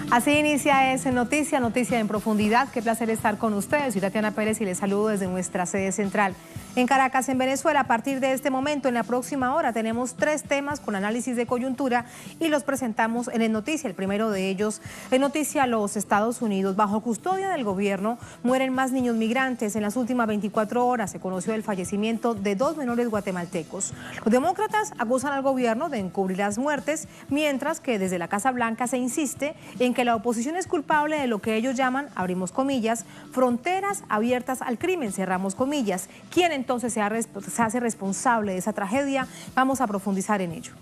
Así inicia esa noticia en profundidad. Qué placer estar con ustedes. Soy Tatiana Pérez y les saludo desde nuestra sede central en Caracas, en Venezuela. A partir de este momento, en la próxima hora, tenemos 3 temas con análisis de coyuntura y los presentamos en Noticia. El primero de ellos, en Noticia, los Estados Unidos. Bajo custodia del gobierno, mueren más niños migrantes. En las últimas 24 horas se conoció el fallecimiento de 2 menores guatemaltecos. Los demócratas acusan al gobierno de encubrir las muertes, mientras que desde la Casa Blanca se insiste en que la oposición es culpable de lo que ellos llaman, abrimos comillas, fronteras abiertas al crimen, cerramos comillas. ¿Quién entonces se hace responsable de esa tragedia? Vamos a profundizar en ello.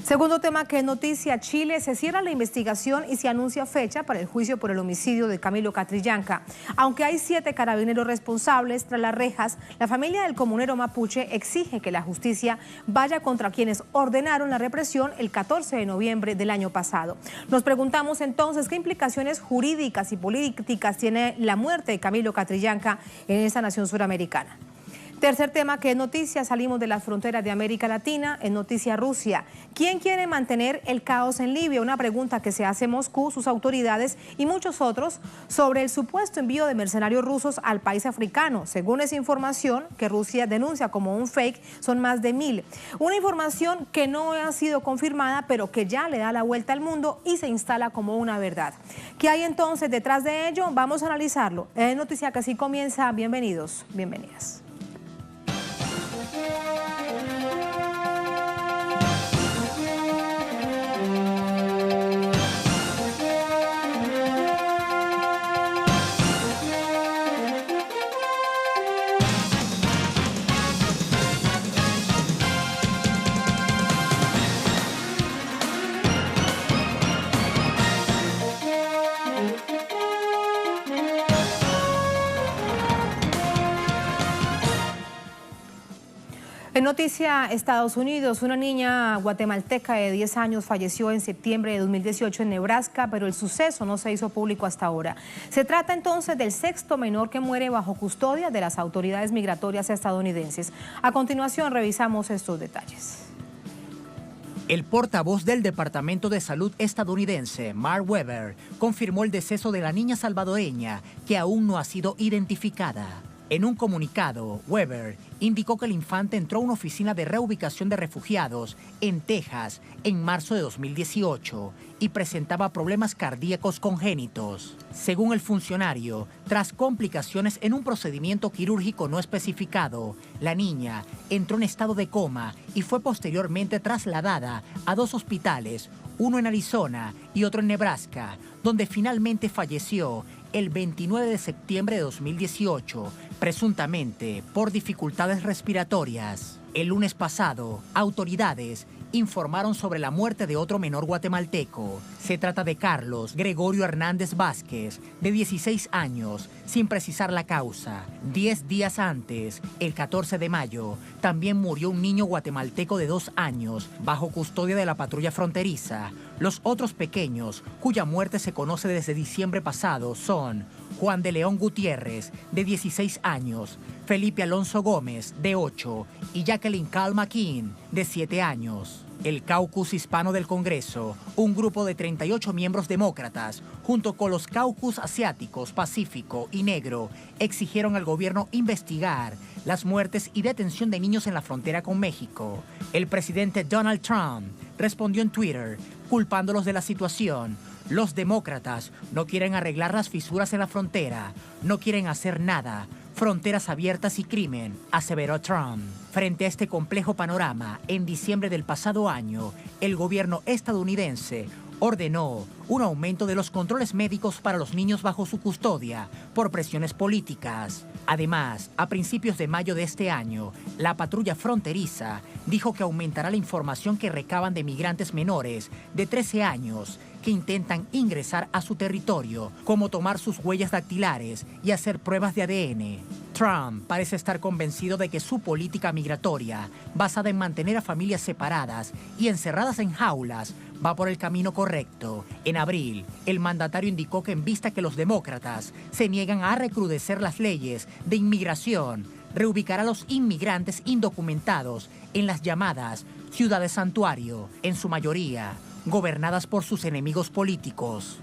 Segundo tema que es noticia, Chile se cierra la investigación y se anuncia fecha para el juicio por el homicidio de Camilo Catrillanca. Aunque hay 7 carabineros responsables tras las rejas, la familia del comunero mapuche exige que la justicia vaya contra quienes ordenaron la represión el 14 de noviembre del año pasado. Nos preguntamos entonces qué implicaciones jurídicas y políticas tiene la muerte de Camilo Catrillanca en esa nación suramericana. Tercer tema que es noticia, salimos de las fronteras de América Latina, en noticia Rusia. ¿Quién quiere mantener el caos en Libia? Una pregunta que se hace Moscú, sus autoridades y muchos otros sobre el supuesto envío de mercenarios rusos al país africano. Según esa información que Rusia denuncia como un fake, son más de 1000. Una información que no ha sido confirmada, pero que ya le da la vuelta al mundo y se instala como una verdad. ¿Qué hay entonces detrás de ello? Vamos a analizarlo. Es noticia que así comienza. Bienvenidos, bienvenidas. En noticia Estados Unidos, una niña guatemalteca de 10 años falleció en septiembre de 2018 en Nebraska, pero el suceso no se hizo público hasta ahora. Se trata entonces del 6º menor que muere bajo custodia de las autoridades migratorias estadounidenses. A continuación revisamos estos detalles. El portavoz del Departamento de Salud estadounidense, Mark Weber, confirmó el deceso de la niña salvadoreña, que aún no ha sido identificada. En un comunicado, Weber indicó que el infante entró a una oficina de reubicación de refugiados en Texas en marzo de 2018 y presentaba problemas cardíacos congénitos. Según el funcionario, tras complicaciones en un procedimiento quirúrgico no especificado, la niña entró en estado de coma y fue posteriormente trasladada a 2 hospitales, uno en Arizona y otro en Nebraska, donde finalmente falleció el 29 de septiembre de 2018, presuntamente por dificultades respiratorias. El lunes pasado, autoridades informaron sobre la muerte de otro menor guatemalteco. Se trata de Carlos Gregorio Hernández Vázquez, de 16 años, sin precisar la causa. 10 días antes, el 14 de mayo, también murió un niño guatemalteco de 2 años, bajo custodia de la patrulla fronteriza. Los otros pequeños, cuya muerte se conoce desde diciembre pasado, son Juan de León Gutiérrez, de 16 años, Felipe Alonso Gómez, de 8, y Jacqueline Carl McKean, de 7 años. El Caucus Hispano del Congreso, un grupo de 38 miembros demócratas, junto con los caucus asiáticos, Pacífico y Negro, exigieron al gobierno investigar las muertes y detención de niños en la frontera con México. El presidente Donald Trump respondió en Twitter, culpándolos de la situación. Los demócratas no quieren arreglar las fisuras en la frontera, no quieren hacer nada. Fronteras abiertas y crimen, aseveró Trump. Frente a este complejo panorama, en diciembre del pasado año, el gobierno estadounidense ordenó un aumento de los controles médicos para los niños bajo su custodia por presiones políticas. Además, a principios de mayo de este año, la patrulla fronteriza dijo que aumentará la información que recaban de migrantes menores de 13 años que intentan ingresar a su territorio, como tomar sus huellas dactilares y hacer pruebas de ADN. Trump parece estar convencido de que su política migratoria, basada en mantener a familias separadas y encerradas en jaulas, va por el camino correcto. En abril, el mandatario indicó que en vista que los demócratas se niegan a recrudecer las leyes de inmigración, reubicará a los inmigrantes indocumentados en las llamadas ciudades santuario, en su mayoría gobernadas por sus enemigos políticos.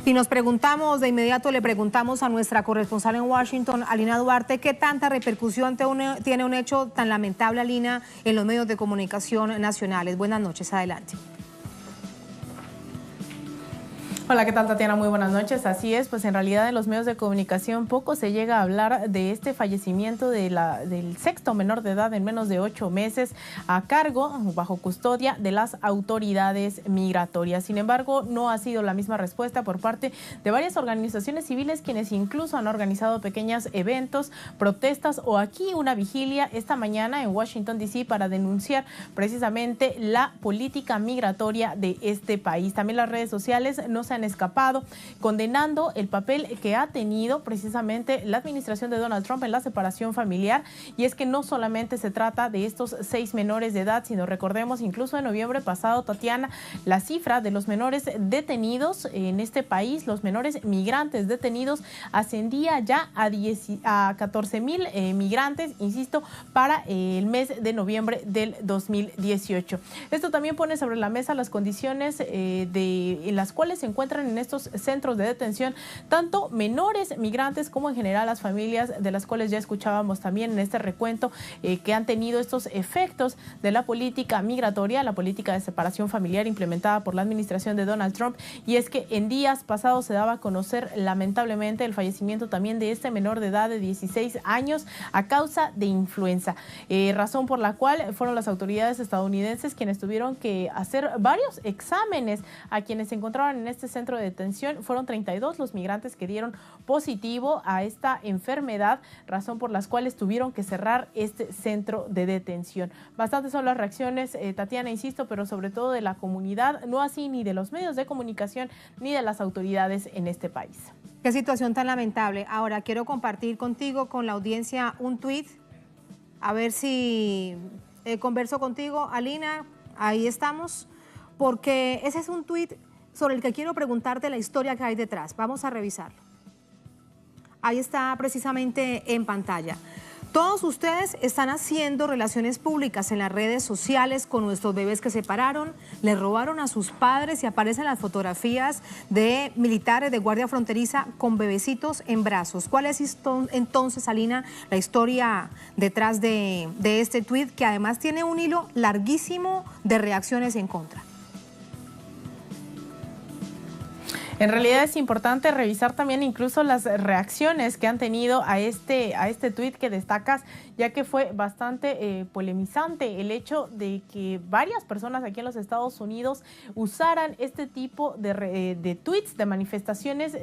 Y nos preguntamos, de inmediato le preguntamos a nuestra corresponsal en Washington, Alina Duarte, ¿qué tanta repercusión tiene un hecho tan lamentable, Alina, en los medios de comunicación nacionales? Buenas noches, adelante. Hola, ¿qué tal, Tatiana? Muy buenas noches. Así es, pues en realidad en los medios de comunicación poco se llega a hablar de este fallecimiento del sexto menor de edad en menos de 8 meses a cargo, bajo custodia de las autoridades migratorias. Sin embargo, no ha sido la misma respuesta por parte de varias organizaciones civiles, quienes incluso han organizado pequeños eventos, protestas o aquí una vigilia esta mañana en Washington, D.C. para denunciar precisamente la política migratoria de este país. También las redes sociales no se han escapado, condenando el papel que ha tenido precisamente la administración de Donald Trump en la separación familiar. Y es que no solamente se trata de estos 6 menores de edad, sino recordemos incluso en noviembre pasado, Tatiana, la cifra de los menores detenidos en este país, los menores migrantes detenidos, ascendía ya a 14,000 migrantes, insisto, para el mes de noviembre del 2018. Esto también pone sobre la mesa las condiciones en las cuales se encuentran en estos centros de detención tanto menores migrantes como en general las familias, de las cuales ya escuchábamos también en este recuento que han tenido estos efectos de la política migratoria, la política de separación familiar implementada por la administración de Donald Trump. Y es que en días pasados se daba a conocer lamentablemente el fallecimiento también de este menor de edad de 16 años a causa de influenza, razón por la cual fueron las autoridades estadounidenses quienes tuvieron que hacer varios exámenes a quienes se encontraban en este centro de detención. Fueron 32 los migrantes que dieron positivo a esta enfermedad, razón por las cuales tuvieron que cerrar este centro de detención. Bastantes son las reacciones, Tatiana, insisto, pero sobre todo de la comunidad, no así ni de los medios de comunicación ni de las autoridades en este país. Qué situación tan lamentable. Ahora quiero compartir contigo, con la audiencia, un tuit, a ver si converso contigo, Alina, ahí estamos, porque ese es un tuit sobre el que quiero preguntarte la historia que hay detrás. Vamos a revisarlo. Ahí está precisamente en pantalla. Todos ustedes están haciendo relaciones públicas en las redes sociales con nuestros bebés que separaron, les robaron a sus padres y aparecen las fotografías de militares de Guardia Fronteriza con bebecitos en brazos. ¿Cuál es entonces, Alina, la historia detrás de este tuit, que además tiene un hilo larguísimo de reacciones en contra? En realidad es importante revisar también incluso las reacciones que han tenido a este tuit que destacas, ya que fue bastante polemizante el hecho de que varias personas aquí en los Estados Unidos usaran este tipo de tuits, de manifestaciones,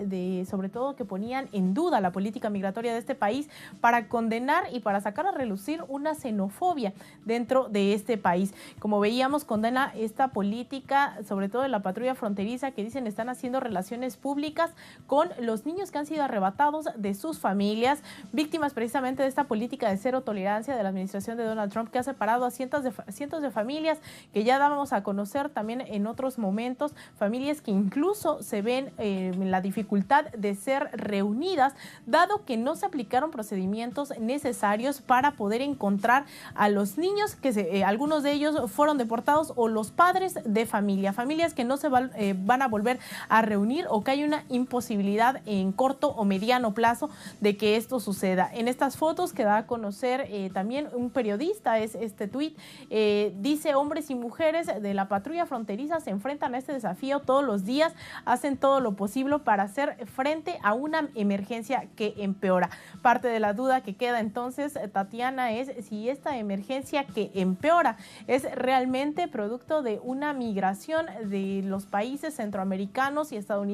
sobre todo que ponían en duda la política migratoria de este país, para condenar y para sacar a relucir una xenofobia dentro de este país. Como veíamos, condena esta política, sobre todo de la patrulla fronteriza, que dicen están haciendo relaciones públicas con los niños que han sido arrebatados de sus familias, víctimas precisamente de esta política de cero tolerancia de la administración de Donald Trump, que ha separado a cientos de familias, que ya dábamos a conocer también en otros momentos, familias que incluso se ven en la dificultad de ser reunidas, dado que no se aplicaron procedimientos necesarios para poder encontrar a los niños, que algunos de ellos fueron deportados, o los padres de familias que no se van a volver a reunir, o que hay una imposibilidad en corto o mediano plazo de que esto suceda. En estas fotos que da a conocer también un periodista, es este tuit, dice: hombres y mujeres de la patrulla fronteriza se enfrentan a este desafío todos los días, hacen todo lo posible para hacer frente a una emergencia que empeora. Parte de la duda que queda entonces, Tatiana, es si esta emergencia que empeora es realmente producto de una migración de los países centroamericanos y estadounidenses,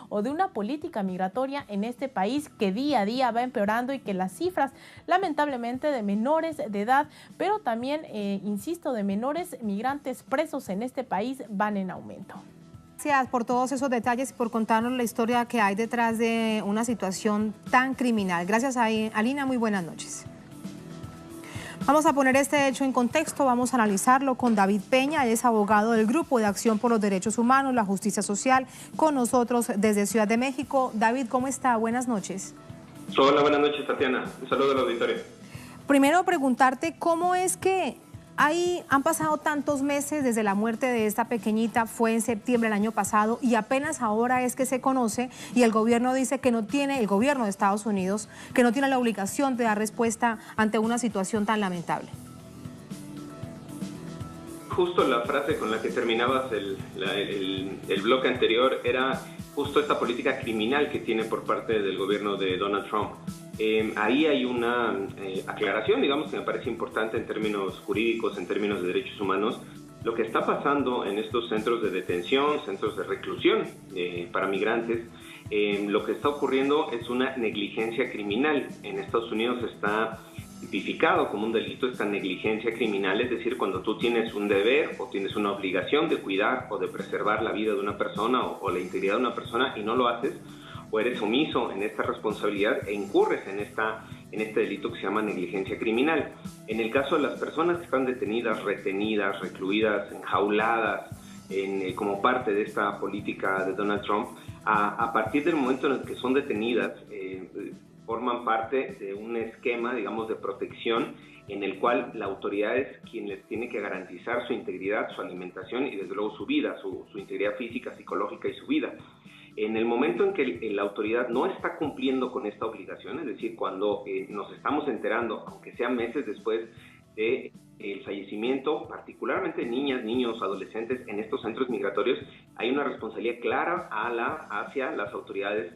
o de una política migratoria en este país que día a día va empeorando, y que las cifras lamentablemente de menores de edad, pero también, insisto, de menores migrantes presos en este país van en aumento. Gracias por todos esos detalles y por contarnos la historia que hay detrás de una situación tan criminal. Gracias, Alina, muy buenas noches. Vamos a poner este hecho en contexto, vamos a analizarlo con David Peña, él es abogado del Grupo de Acción por los Derechos Humanos, la Justicia Social, con nosotros desde Ciudad de México. David, ¿cómo está? Buenas noches. Hola, buenas noches, Tatiana. Un saludo al auditorio. Primero preguntarte cómo es que Ahí han pasado tantos meses desde la muerte de esta pequeñita, fue en septiembre del año pasado, y apenas ahora es que se conoce, y el gobierno dice que no tiene, el gobierno de Estados Unidos, que no tiene la obligación de dar respuesta ante una situación tan lamentable. Justo la frase con la que terminabas el bloque anterior era justo esta política criminal que tiene por parte del gobierno de Donald Trump. Ahí hay una aclaración, digamos, que me parece importante en términos jurídicos, en términos de derechos humanos. Lo que está pasando en estos centros de detención, centros de reclusión para migrantes, lo que está ocurriendo es una negligencia criminal. En Estados Unidos está tipificado como un delito esta negligencia criminal, es decir, cuando tú tienes un deber o tienes una obligación de cuidar o de preservar la vida de una persona o la integridad de una persona y no lo haces, o eres omiso en esta responsabilidad e incurres en este delito que se llama negligencia criminal. En el caso de las personas que están detenidas, retenidas, recluidas, enjauladas, como parte de esta política de Donald Trump, a partir del momento en el que son detenidas, forman parte de un esquema, digamos, de protección en el cual la autoridad es quien les tiene que garantizar su integridad, su alimentación y desde luego su vida, su integridad física, psicológica y su vida. En el momento en que la autoridad no está cumpliendo con esta obligación, es decir, cuando nos estamos enterando, aunque sean meses después de el fallecimiento, particularmente de niñas, niños, adolescentes en estos centros migratorios, hay una responsabilidad clara hacia las autoridades,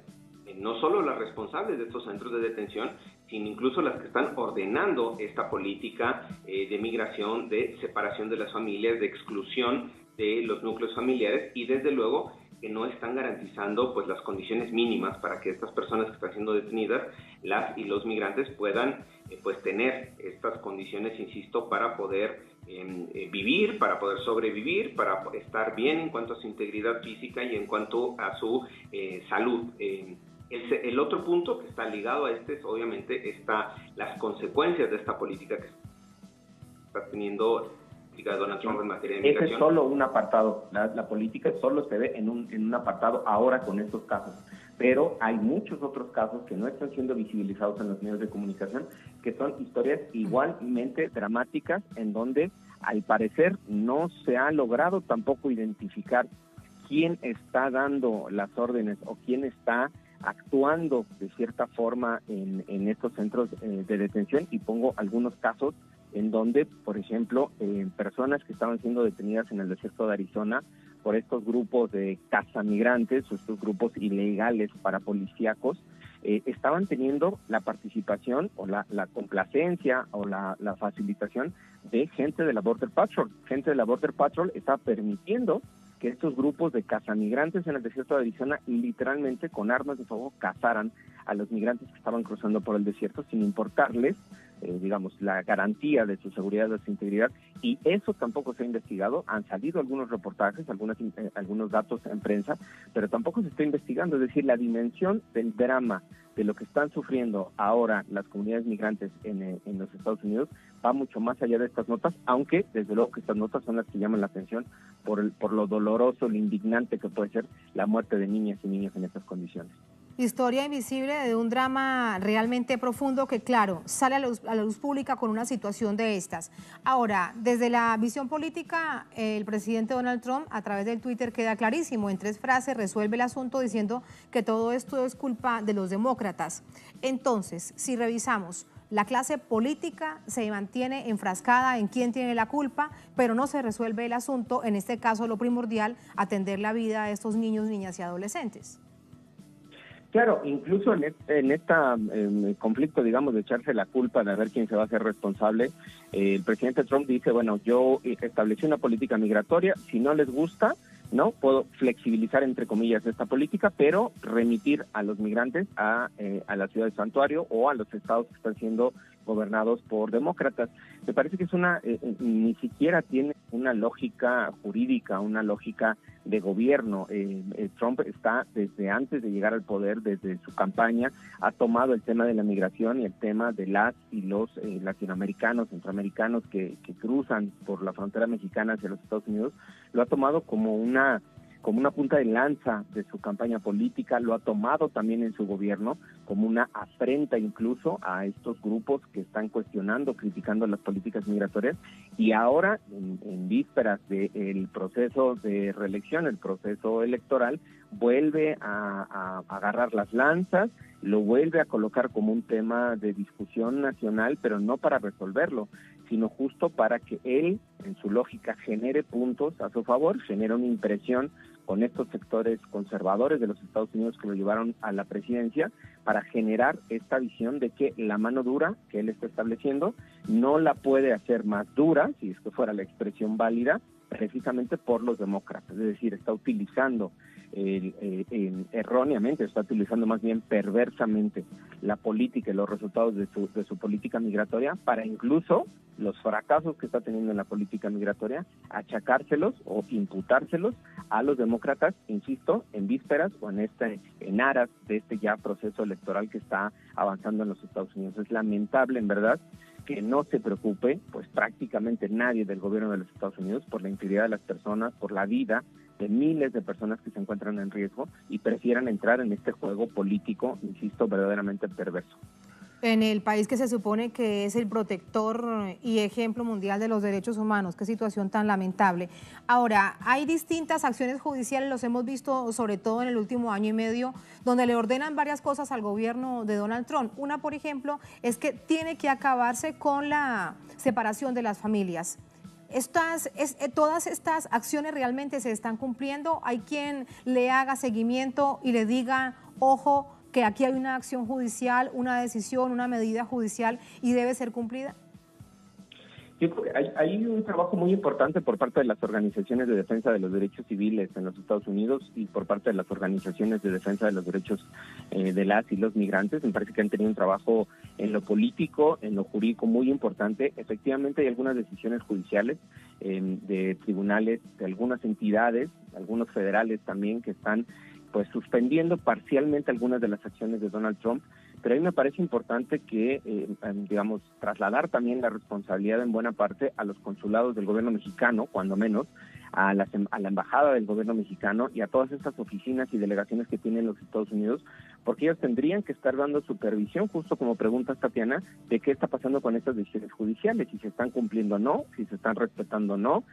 no solo las responsables de estos centros de detención, sino incluso las que están ordenando esta política de migración, de separación de las familias, de exclusión de los núcleos familiares y desde luego que no están garantizando pues las condiciones mínimas para que estas personas que están siendo detenidas, las y los migrantes puedan pues tener estas condiciones, insisto, para poder vivir, para poder sobrevivir, para estar bien en cuanto a su integridad física y en cuanto a su salud. El otro punto que está ligado a este es obviamente las consecuencias de esta política que está teniendo Donald Trump en materia de migración. Ese es solo un apartado, la política solo se ve en un apartado ahora con estos casos, pero hay muchos otros casos que no están siendo visibilizados en los medios de comunicación, que son historias igualmente dramáticas, en donde al parecer no se ha logrado tampoco identificar quién está dando las órdenes o quién está actuando de cierta forma en estos centros de detención, y pongo algunos casos en donde, por ejemplo, personas que estaban siendo detenidas en el desierto de Arizona por estos grupos de cazamigrantes o estos grupos ilegales parapolicíacos, estaban teniendo la participación o la complacencia o la facilitación de gente de la Border Patrol. Gente de la Border Patrol está permitiendo que estos grupos de cazamigrantes en el desierto de Arizona literalmente con armas de fuego cazaran a los migrantes que estaban cruzando por el desierto sin importarles, digamos, la garantía de su seguridad, de su integridad, y eso tampoco se ha investigado. Han salido algunos reportajes, algunos datos en prensa, pero tampoco se está investigando. Es decir, la dimensión del drama de lo que están sufriendo ahora las comunidades migrantes en los Estados Unidos va mucho más allá de estas notas, aunque desde luego que estas notas son las que llaman la atención por lo doloroso, lo indignante que puede ser la muerte de niñas y niños en estas condiciones. Historia invisible de un drama realmente profundo que, claro, sale a la luz pública con una situación de estas. Ahora, desde la visión política, el presidente Donald Trump, a través del Twitter, queda clarísimo, en 3 frases resuelve el asunto diciendo que todo esto es culpa de los demócratas. Entonces, si revisamos, la clase política se mantiene enfrascada en quién tiene la culpa, pero no se resuelve el asunto, en este caso lo primordial, atender la vida de estos niños, niñas y adolescentes. Claro, incluso en este conflicto, digamos, de echarse la culpa de ver quién se va a hacer responsable, el presidente Trump dice, bueno, yo establecí una política migratoria, si no les gusta, no puedo flexibilizar, entre comillas, esta política, pero remitir a los migrantes a la ciudad de Santuario o a los estados que están siendo gobernados por demócratas. Me parece que es ni siquiera tiene una lógica jurídica, una lógica de gobierno. Trump está, desde antes de llegar al poder, desde su campaña, ha tomado el tema de la migración y el tema de las y los latinoamericanos, centroamericanos que cruzan por la frontera mexicana hacia los Estados Unidos, lo ha tomado como una como una punta de lanza de su campaña política, lo ha tomado también en su gobierno como una afrenta incluso a estos grupos que están cuestionando, criticando las políticas migratorias, y ahora en vísperas del proceso de reelección, el proceso electoral, vuelve a agarrar las lanzas, lo vuelve a colocar como un tema de discusión nacional, pero no para resolverlo, sino justo para que él, en su lógica, genere puntos a su favor, genere una impresión con estos sectores conservadores de los Estados Unidos que lo llevaron a la presidencia, para generar esta visión de que la mano dura que él está estableciendo no la puede hacer más dura, si esto fuera la expresión válida, precisamente por los demócratas. Es decir, está utilizando erróneamente, está utilizando más bien perversamente la política y los resultados de su política migratoria para incluso los fracasos que está teniendo en la política migratoria, achacárselos o imputárselos a los demócratas, insisto, en vísperas o en aras de este ya proceso electoral que está avanzando en los Estados Unidos. Es lamentable, en verdad, que no se preocupe, pues prácticamente nadie del gobierno de los Estados Unidos, por la integridad de las personas, por la vida de miles de personas que se encuentran en riesgo y prefieran entrar en este juego político, insisto, verdaderamente perverso. En el país que se supone que es el protector y ejemplo mundial de los derechos humanos, qué situación tan lamentable. Ahora, hay distintas acciones judiciales, los hemos visto sobre todo en el último año y medio, donde le ordenan varias cosas al gobierno de Donald Trump. Una, por ejemplo, es que tiene que acabarse con la separación de las familias. Todas estas acciones realmente se están cumpliendo. Hay quien le haga seguimiento y le diga, ojo, que aquí hay una acción judicial, una decisión, una medida judicial y debe ser cumplida. Yo creo que hay un trabajo muy importante por parte de las organizaciones de defensa de los derechos civiles en los Estados Unidos y por parte de las organizaciones de defensa de los derechos de las y los migrantes. Me parece que han tenido un trabajo en lo político, en lo jurídico muy importante. Efectivamente hay algunas decisiones judiciales de tribunales, de algunas entidades, algunos federales también, que están pues suspendiendo parcialmente algunas de las acciones de Donald Trump, pero a mí me parece importante que, digamos, trasladar también la responsabilidad en buena parte a los consulados del gobierno mexicano, cuando menos, a la embajada del gobierno mexicano y a todas estas oficinas y delegaciones que tienen los Estados Unidos, porque ellos tendrían que estar dando supervisión, justo como pregunta Tatiana, de qué está pasando con estas decisiones judiciales, si se están cumpliendo o no, si se están respetando o no,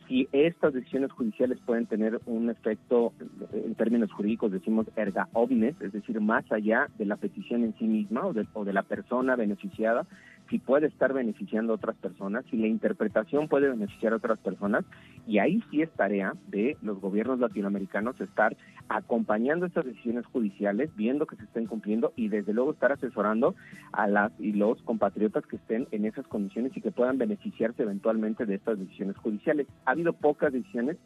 si estas decisiones judiciales pueden tener un efecto, en términos jurídicos decimos erga omnes, es decir, más allá de la petición en sí misma o de la persona beneficiada, si puede estar beneficiando a otras personas, si la interpretación puede beneficiar a otras personas, y ahí sí es tarea de los gobiernos latinoamericanos estar acompañando estas decisiones judiciales, viendo que se estén cumpliendo y desde luego estar asesorando a las y los compatriotas que estén en esas condiciones y que puedan beneficiarse eventualmente de estas decisiones judiciales. Ha habido pocas decisiones,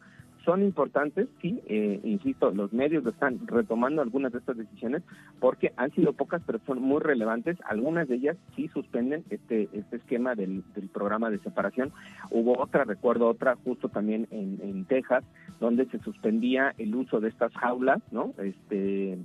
son importantes, sí, insisto, los medios lo están retomando algunas de estas decisiones porque han sido pocas, pero son muy relevantes. Algunas de ellas sí suspenden este esquema del programa de separación. Hubo otra, recuerdo otra, justo también en Texas, donde se suspendía el uso de estas jaulas, ¿no? Que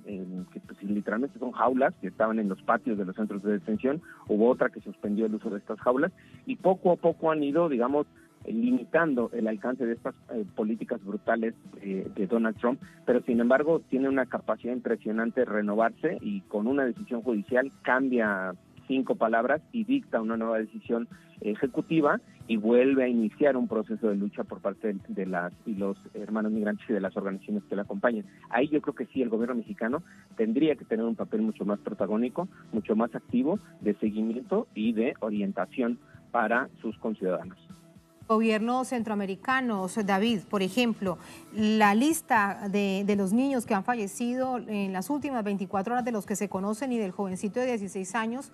pues, literalmente son jaulas que estaban en los patios de los centros de detención. Hubo otra que suspendió el uso de estas jaulas y poco a poco han ido, digamos, limitando el alcance de estas políticas brutales de Donald Trump, pero sin embargo tiene una capacidad impresionante de renovarse y con una decisión judicial cambia 5 palabras y dicta una nueva decisión ejecutiva y vuelve a iniciar un proceso de lucha por parte de las y los hermanos migrantes y de las organizaciones que la acompañan. Ahí yo creo que sí, el gobierno mexicano tendría que tener un papel mucho más protagónico, mucho más activo de seguimiento y de orientación para sus conciudadanos. Gobiernos centroamericanos, David, por ejemplo, la lista de los niños que han fallecido en las últimas 24 horas de los que se conocen y del jovencito de 16 años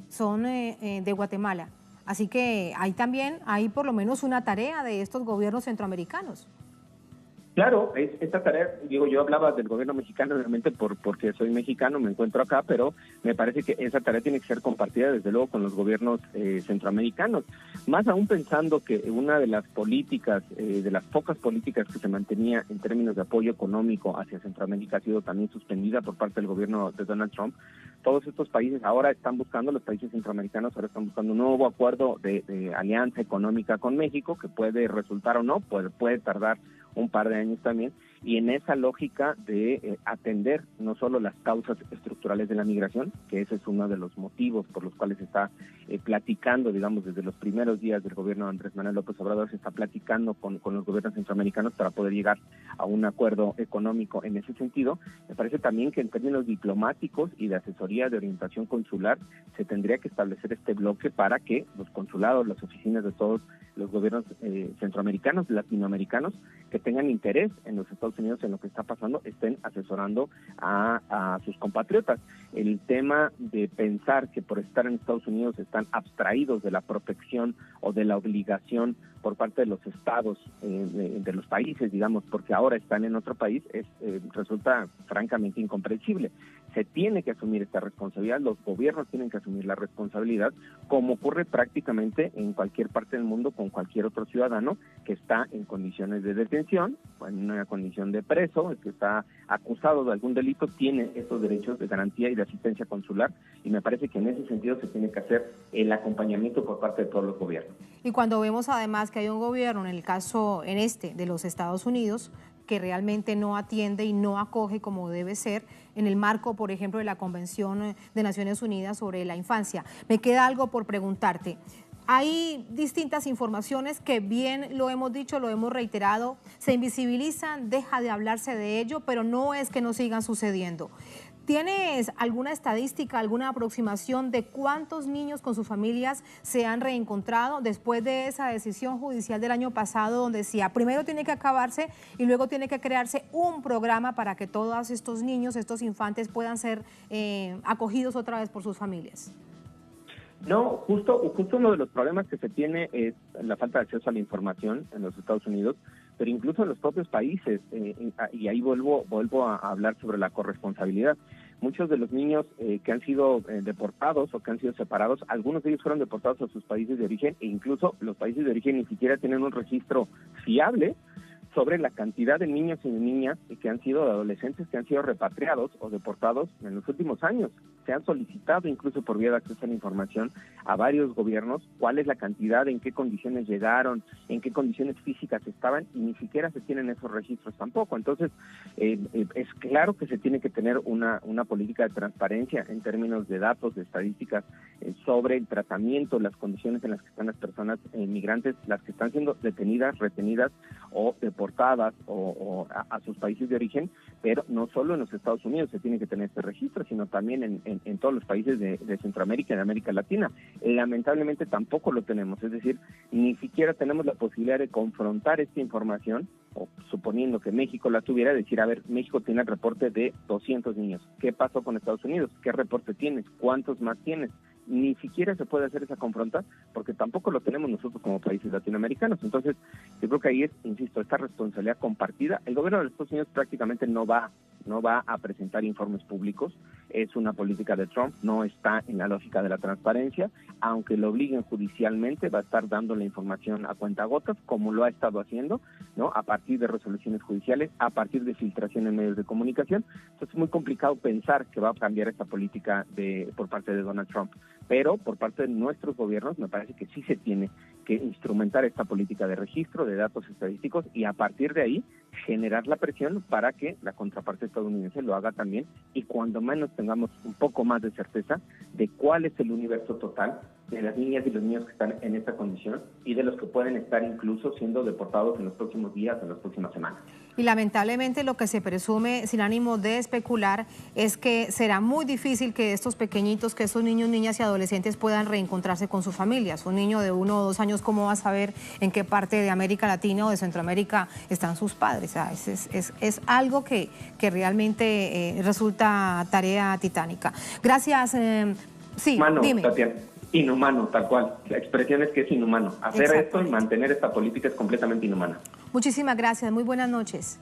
son de Guatemala. Así que hay por lo menos una tarea de estos gobiernos centroamericanos. Claro, esta tarea, digo, yo hablaba del gobierno mexicano realmente porque soy mexicano, me encuentro acá, pero me parece que esa tarea tiene que ser compartida desde luego con los gobiernos centroamericanos, más aún pensando que una de las políticas, de las pocas políticas que se mantenía en términos de apoyo económico hacia Centroamérica ha sido también suspendida por parte del gobierno de Donald Trump. Todos estos países ahora están buscando, los países centroamericanos ahora están buscando un nuevo acuerdo de alianza económica con México, que puede resultar o no, puede tardar un par de años también, y en esa lógica de atender no solo las causas estructurales de la migración, que ese es uno de los motivos por los cuales se está platicando, digamos, desde los primeros días del gobierno de Andrés Manuel López Obrador, se está platicando con los gobiernos centroamericanos para poder llegar a un acuerdo económico en ese sentido. Me parece también que en términos diplomáticos y de asesoría de orientación consular se tendría que establecer este bloque para que los consulados, las oficinas de todos los gobiernos centroamericanos, latinoamericanos, que tengan interés en los Estados Unidos en lo que está pasando, estén asesorando a sus compatriotas. El tema de pensar que por estar en Estados Unidos están abstraídos de la protección o de la obligación por parte de los estados, de los países, digamos, porque ahora están en otro país, resulta francamente incomprensible. Se tiene que asumir esta responsabilidad, los gobiernos tienen que asumir la responsabilidad, como ocurre prácticamente en cualquier parte del mundo con cualquier otro ciudadano que está en condiciones de detención, o en una condición de preso, el que está acusado de algún delito, tiene estos derechos de garantía y de asistencia consular, y me parece que en ese sentido se tiene que hacer el acompañamiento por parte de todos los gobiernos. Y cuando vemos además que hay un gobierno, en el caso de los Estados Unidos, que realmente no atiende y no acoge como debe ser en el marco, por ejemplo, de la Convención de Naciones Unidas sobre la Infancia. Me queda algo por preguntarte. Hay distintas informaciones que, bien lo hemos dicho, lo hemos reiterado, se invisibilizan, deja de hablarse de ello, pero no es que no sigan sucediendo. ¿Tienes alguna estadística, alguna aproximación de cuántos niños con sus familias se han reencontrado después de esa decisión judicial del año pasado, donde decía, primero tiene que acabarse y luego tiene que crearse un programa para que todos estos niños, estos infantes puedan ser acogidos otra vez por sus familias? No, justo uno de los problemas que se tiene es la falta de acceso a la información en los Estados Unidos, pero incluso en los propios países, y ahí vuelvo a hablar sobre la corresponsabilidad. Muchos de los niños que han sido deportados o que han sido separados, algunos de ellos fueron deportados a sus países de origen, e incluso los países de origen ni siquiera tienen un registro fiable sobre la cantidad de niños y de niñas que han sido adolescentes que han sido repatriados o deportados en los últimos años. Se han solicitado incluso por vía de acceso a la información a varios gobiernos cuál es la cantidad, en qué condiciones llegaron, en qué condiciones físicas estaban, y ni siquiera se tienen esos registros tampoco. Entonces, es claro que se tiene que tener una política de transparencia en términos de datos, de estadísticas sobre el tratamiento, las condiciones en las que están las personas migrantes, las que están siendo detenidas, retenidas o deportadas o a sus países de origen, pero no solo en los Estados Unidos se tiene que tener este registro, sino también en todos los países de Centroamérica y de América Latina. Lamentablemente tampoco lo tenemos, es decir, ni siquiera tenemos la posibilidad de confrontar esta información, o suponiendo que México la tuviera, decir, a ver, México tiene el reporte de 200 niños. ¿Qué pasó con Estados Unidos? ¿Qué reporte tienes? ¿Cuántos más tienes? Ni siquiera se puede hacer esa confronta porque tampoco lo tenemos nosotros como países latinoamericanos. Entonces, yo creo que ahí es, insisto, esta responsabilidad compartida. El gobierno de los Estados Unidos prácticamente no va a presentar informes públicos. Es una política de Trump, no está en la lógica de la transparencia. Aunque lo obliguen judicialmente, va a estar dando la información a cuentagotas, como lo ha estado haciendo, ¿no? A partir de resoluciones judiciales, a partir de filtración en medios de comunicación. Entonces es muy complicado pensar que va a cambiar esta política por parte de Donald Trump. Pero por parte de nuestros gobiernos me parece que sí se tiene que instrumentar esta política de registro de datos estadísticos y a partir de ahí generar la presión para que la contraparte estadounidense lo haga también, y cuando menos tengamos un poco más de certeza de cuál es el universo total de las niñas y los niños que están en esta condición y de los que pueden estar incluso siendo deportados en los próximos días, en las próximas semanas. Y lamentablemente lo que se presume, sin ánimo de especular, es que será muy difícil que estos pequeñitos, que estos niños, niñas y adolescentes puedan reencontrarse con sus familias. Un niño de 1 o 2 años, ¿cómo va a saber en qué parte de América Latina o de Centroamérica están sus padres? O sea, es algo que realmente resulta tarea titánica. Gracias. Sí, dime. Tatiana. Inhumano, tal cual. La expresión es que es inhumano. Hacer esto y mantener esta política es completamente inhumana. Muchísimas gracias. Muy buenas noches.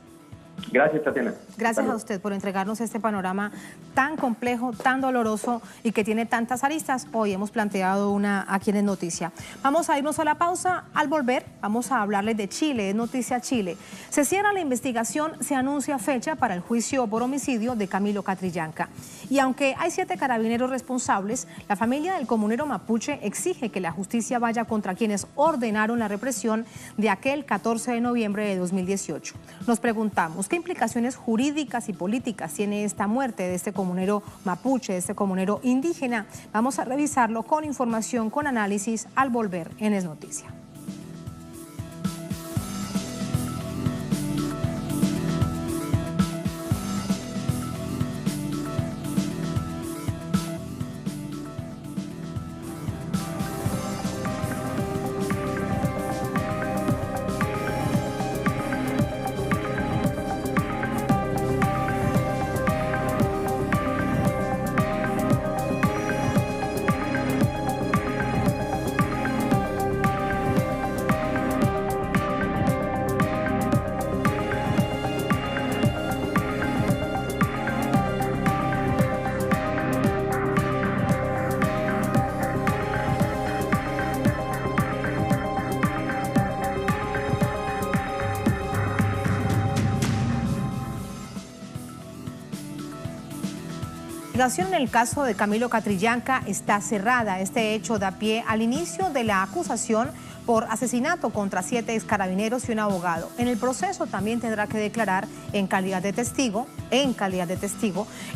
Gracias, Tatiana. Gracias a usted por entregarnos este panorama tan complejo, tan doloroso y que tiene tantas aristas. Hoy hemos planteado una aquí en Es Noticia. Vamos a irnos a la pausa. Al volver, vamos a hablarles de Chile. Es Noticia Chile. Se cierra la investigación, se anuncia fecha para el juicio por homicidio de Camilo Catrillanca. Y aunque hay 7 carabineros responsables, la familia del comunero mapuche exige que la justicia vaya contra quienes ordenaron la represión de aquel 14 de noviembre de 2018. Nos preguntamos, ¿Qué implicaciones jurídicas y políticas tiene esta muerte de este comunero mapuche, de este comunero indígena? Vamos a revisarlo con información, con análisis, al volver en Es Noticia. La investigación en el caso de Camilo Catrillanca está cerrada. Este hecho da pie al inicio de la acusación por asesinato contra 7 excarabineros y un abogado. En el proceso también tendrá que declarar en calidad de testigo,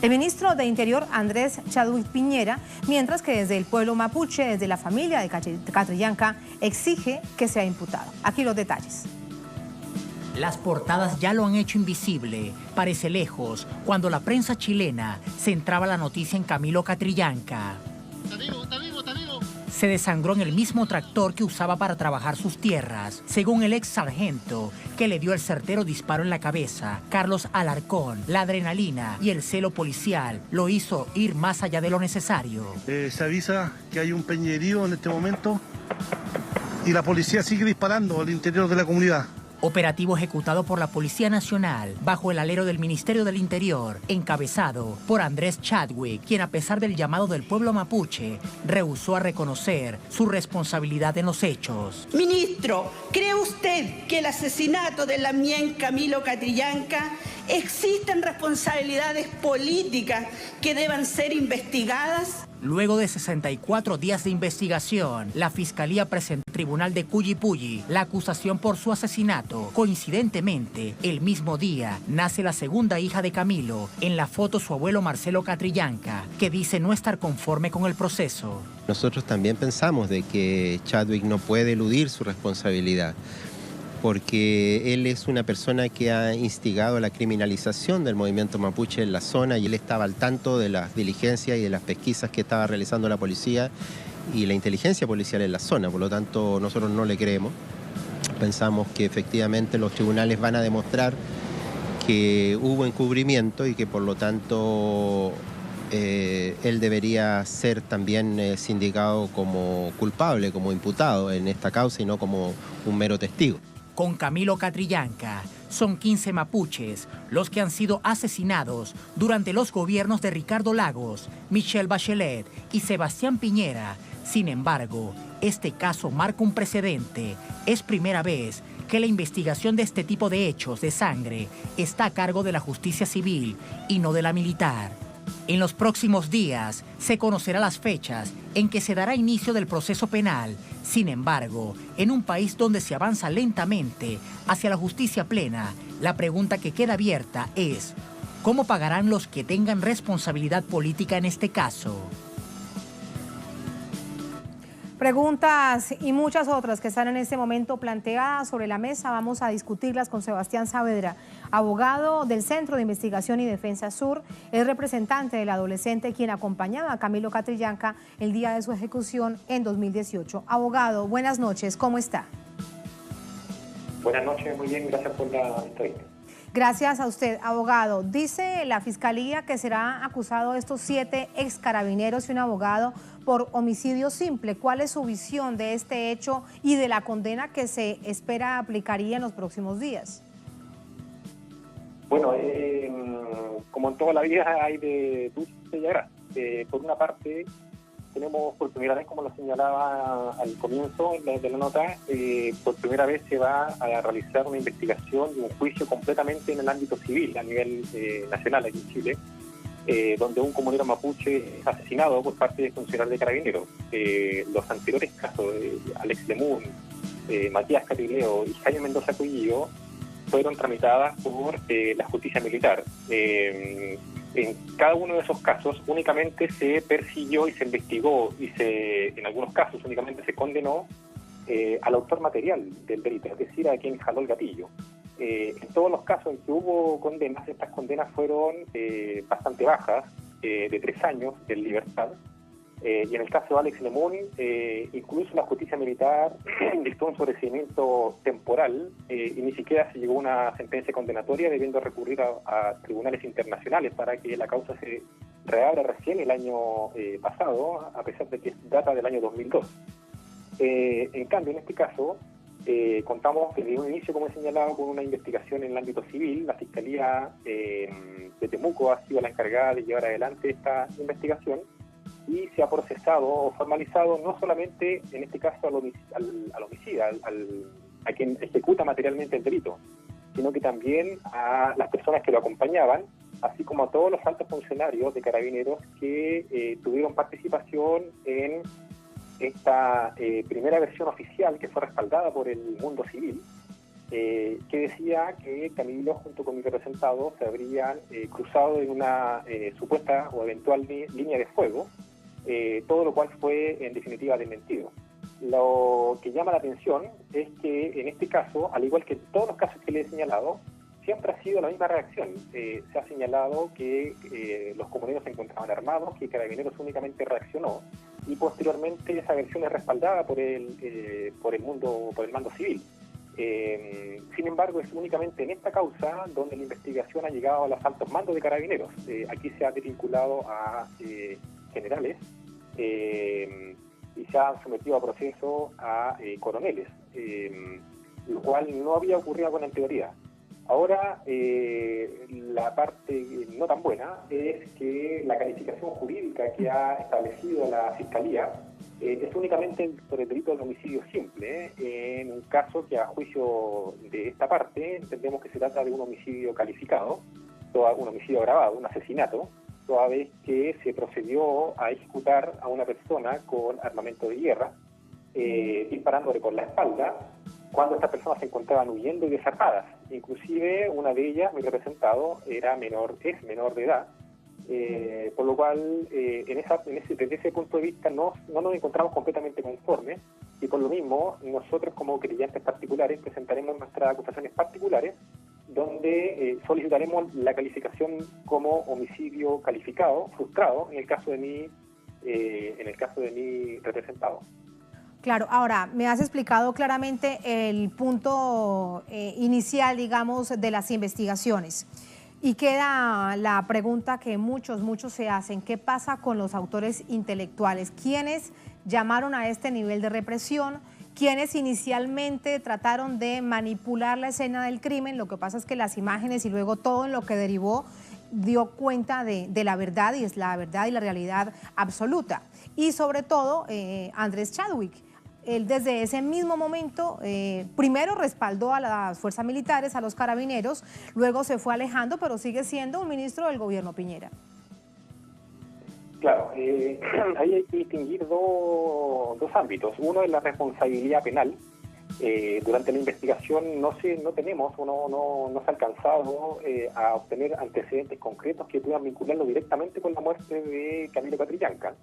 el ministro de Interior, Andrés Chadwick Piñera, mientras que desde el pueblo mapuche, desde la familia de Catrillanca, exige que sea imputado. Aquí los detalles. Las portadas ya lo han hecho invisible. Parece lejos cuando la prensa chilena centraba la noticia en Camilo Catrillanca. Está vivo, está vivo, está vivo. Se desangró en el mismo tractor que usaba para trabajar sus tierras, según el ex sargento que le dio el certero disparo en la cabeza. Carlos Alarcón, la adrenalina y el celo policial lo hizo ir más allá de lo necesario. Se avisa que hay un peñerío en este momento y la policía sigue disparando al interior de la comunidad. Operativo ejecutado por la Policía Nacional bajo el alero del Ministerio del Interior, encabezado por Andrés Chadwick, quien a pesar del llamado del pueblo mapuche, rehusó a reconocer su responsabilidad en los hechos. Ministro, ¿cree usted que el asesinato del lamien Camilo Catrillanca existen responsabilidades políticas que deban ser investigadas? Luego de 64 días de investigación, la Fiscalía presentó al Tribunal de Cuyipulli la acusación por su asesinato. Coincidentemente, el mismo día nace la segunda hija de Camilo, en la foto su abuelo Marcelo Catrillanca, que dice no estar conforme con el proceso. Nosotros también pensamos de que Chadwick no puede eludir su responsabilidad, porque él es una persona que ha instigado la criminalización del movimiento mapuche en la zona y él estaba al tanto de las diligencias y de las pesquisas que estaba realizando la policía y la inteligencia policial en la zona. Por lo tanto, nosotros no le creemos. Pensamos que efectivamente los tribunales van a demostrar que hubo encubrimiento y que por lo tanto él debería ser también sindicado como culpable, como imputado en esta causa y no como un mero testigo. Con Camilo Catrillanca, son 15 mapuches los que han sido asesinados durante los gobiernos de Ricardo Lagos, Michelle Bachelet y Sebastián Piñera. Sin embargo, este caso marca un precedente. Es primera vez que la investigación de este tipo de hechos de sangre está a cargo de la justicia civil y no de la militar. En los próximos días se conocerán las fechas en que se dará inicio del proceso penal. Sin embargo, en un país donde se avanza lentamente hacia la justicia plena, la pregunta que queda abierta es ¿cómo pagarán los que tengan responsabilidad política en este caso? Preguntas y muchas otras que están en este momento planteadas sobre la mesa. Vamos a discutirlas con Sebastián Saavedra, abogado del Centro de Investigación y Defensa Sur, es representante del adolescente quien acompañaba a Camilo Catrillanca el día de su ejecución en 2018. Abogado, buenas noches, ¿cómo está? Buenas noches, muy bien, gracias por la entrevista. Gracias a usted, abogado. Dice la Fiscalía que será acusado estos 7 ex carabineros y un abogado por homicidio simple. ¿Cuál es su visión de este hecho y de la condena que se espera aplicaría en los próximos días? Bueno, como en toda la vida hay de dulce y agraz. Por una parte, tenemos por primera vez, como lo señalaba al comienzo de la nota, por primera vez se va a realizar una investigación y un juicio completamente en el ámbito civil, a nivel nacional aquí en Chile, donde un comunero mapuche es asesinado por parte de funcionarios de carabineros. Los anteriores casos de Alex Lemun, Matías Carileo y Jaime Mendoza Cuillo fueron tramitadas por la justicia militar. En cada uno de esos casos únicamente se persiguió y se investigó y en algunos casos únicamente se condenó al autor material del delito, es decir, a quien jaló el gatillo. En todos los casos en que hubo condenas, estas condenas fueron bastante bajas, de 3 años de libertad. Y en el caso de Alex Lemun, incluso la justicia militar dictó un sobreseimiento temporal y ni siquiera se llegó a una sentencia condenatoria, debiendo recurrir a tribunales internacionales para que la causa se reabra recién el año pasado, a pesar de que data del año 2002. En cambio, en este caso, contamos desde un inicio, como he señalado, con una investigación en el ámbito civil. La Fiscalía de Temuco ha sido la encargada de llevar adelante esta investigación y se ha procesado o formalizado no solamente, en este caso, al homicida, a quien ejecuta materialmente el delito, sino que también a las personas que lo acompañaban, así como a todos los altos funcionarios de Carabineros que tuvieron participación en esta primera versión oficial que fue respaldada por el mundo civil, que decía que Camilo, junto con mi representado, se habrían cruzado en una supuesta o eventual línea de fuego, todo lo cual fue en definitiva desmentido. Lo que llama la atención es que en este caso, al igual que en todos los casos que le he señalado, siempre ha sido la misma reacción. Se ha señalado que los comuneros se encontraban armados, que Carabineros únicamente reaccionó, y posteriormente esa versión es respaldada por el mando civil. Sin embargo, es únicamente en esta causa donde la investigación ha llegado a los altos mandos de Carabineros. Aquí se ha desvinculado a generales y se ha sometido a proceso a coroneles, lo cual no había ocurrido con anterioridad. Ahora, la parte no tan buena es que la calificación jurídica que ha establecido la Fiscalía es únicamente por el delito de homicidio simple, en un caso que a juicio de esta parte entendemos que se trata de un homicidio calificado, un homicidio agravado, un asesinato, toda vez que se procedió a ejecutar a una persona con armamento de guerra, disparándole por la espalda, cuando estas personas se encontraban huyendo y desarmadas. Inclusive una de ellas, mi representado, es menor de edad, por lo cual desde ese punto de vista no nos encontramos completamente conformes, y por lo mismo nosotros como querellantes particulares presentaremos nuestras acusaciones particulares, donde solicitaremos la calificación como homicidio calificado, frustrado, en el caso de mi representado. Claro, ahora me has explicado claramente el punto inicial, digamos, de las investigaciones. Y queda la pregunta que muchos se hacen: ¿qué pasa con los autores intelectuales? ¿Quiénes llamaron a este nivel de represión? ¿Quiénes inicialmente trataron de manipular la escena del crimen? Lo que pasa es que las imágenes y luego todo en lo que derivó dio cuenta de la verdad, y es la verdad y la realidad absoluta. Y sobre todo, Andrés Chadwick. Él desde ese mismo momento primero respaldó a las fuerzas militares, a los carabineros, luego se fue alejando, pero sigue siendo un ministro del gobierno Piñera. Claro, ahí hay que distinguir dos ámbitos. Uno es la responsabilidad penal. Durante la investigación no se ha alcanzado a obtener antecedentes concretos que puedan vincularlo directamente con la muerte de Camilo Catrillanca.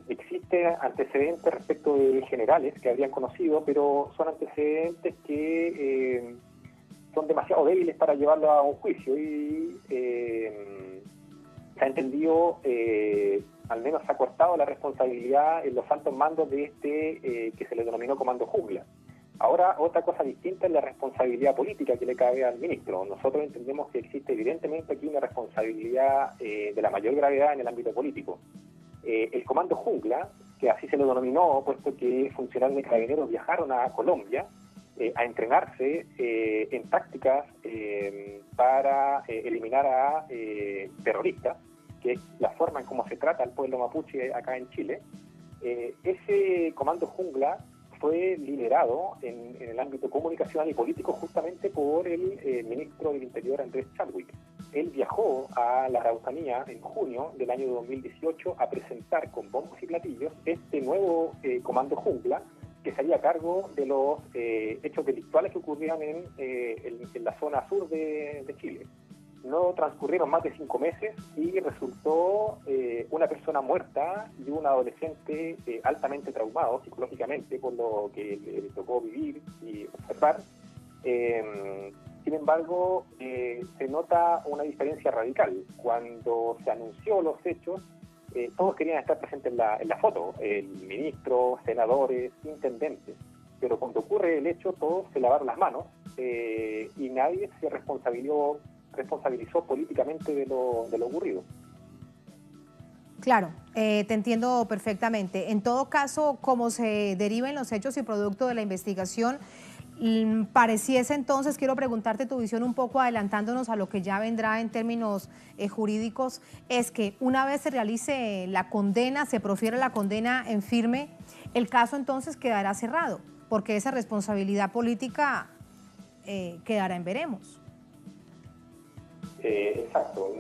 Existen antecedentes respecto de generales que habrían conocido, pero son antecedentes que son demasiado débiles para llevarlo a un juicio, y se ha entendido, al menos se ha cortado la responsabilidad en los altos mandos de que se le denominó Comando Jungla. Ahora, otra cosa distinta es la responsabilidad política que le cabe al ministro. Nosotros entendemos que existe evidentemente aquí una responsabilidad de la mayor gravedad en el ámbito político. El Comando Jungla, que así se lo denominó, puesto que funcionarios de Carabineros viajaron a Colombia a entrenarse en tácticas para eliminar a terroristas, que es la forma en cómo se trata al pueblo mapuche acá en Chile. Ese Comando Jungla fue liderado en el ámbito comunicacional y político justamente por el ministro del Interior, Andrés Chadwick. Él viajó a la Araucanía en junio del año 2018 a presentar con bombos y platillos este nuevo Comando Jungla, que se haría cargo de los hechos delictuales que ocurrían en la zona sur de Chile. No transcurrieron más de 5 meses y resultó una persona muerta y un adolescente altamente traumado psicológicamente por lo que le tocó vivir y observar. Sin embargo, se nota una diferencia radical. Cuando se anunció los hechos, todos querían estar presentes en la foto, el ministro, senadores, intendentes, pero cuando ocurre el hecho todos se lavaron las manos y nadie se responsabilizó políticamente de lo ocurrido. Claro, te entiendo perfectamente. En todo caso, como se deriven los hechos y producto de la investigación, pareciese entonces, quiero preguntarte tu visión un poco adelantándonos a lo que ya vendrá en términos jurídicos, es que una vez se realice la condena, se profiere la condena en firme, el caso entonces quedará cerrado, porque esa responsabilidad política quedará en veremos. Exacto.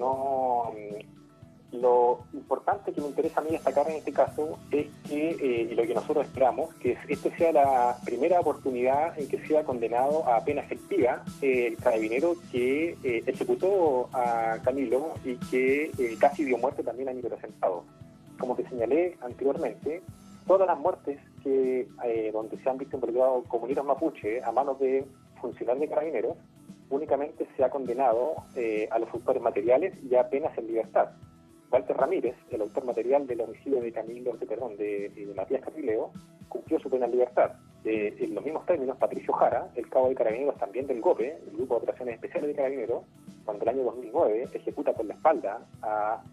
Lo importante que me interesa a mí destacar en este caso es que, y lo que nosotros esperamos, que esta sea la primera oportunidad en que sea condenado a pena efectiva el carabinero que ejecutó a Camilo y que casi dio muerte también a Nicolás Sentado. Como te señalé anteriormente, todas las muertes donde se han visto involucrados comuneros mapuche a manos de funcionarios de carabineros, únicamente se ha condenado a los autores materiales y a penas en libertad. Walter Ramírez, el autor material del homicidio de Matías Carrileo, cumplió su pena en libertad. En los mismos términos, Patricio Jara, el cabo de carabineros también del GOPE, el Grupo de Operaciones Especiales de Carabineros, cuando el año 2009 ejecuta por la espalda a